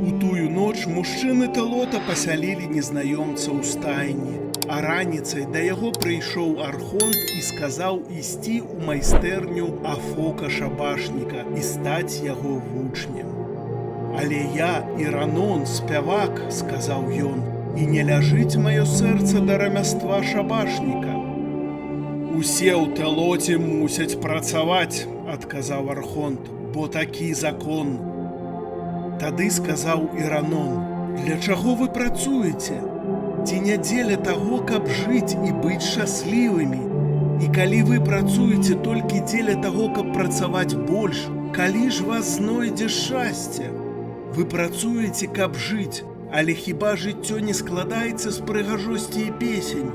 У тую ноч мужчыны Тэлота пасялілі незнаёмца ў стайні, а раніцай да яго прыйшоў архонт і сказаў ісці ў майстэрню Афока Шабашніка і стаць яго вучнем. «Але я Іранон, спявак», – сказаў ён, – «і не ляжыць маё сэрца да рамяства шабашніка». «Усе ў Тэлоце мусяць працаваць», – адказаў архонт, – «бо такі закон». Тады сказаў Іранон: «Для чаго вы працуеце? Ці не дзеля таго, каб жыць і быць шчаслівымі? І калі вы працуеце толькі дзеля таго, каб працаваць больш, калі ж вас знойдзе шчасце? Вы працуеце, каб жыць, але хіба жыццё не складаецца з прыгажосці і песень?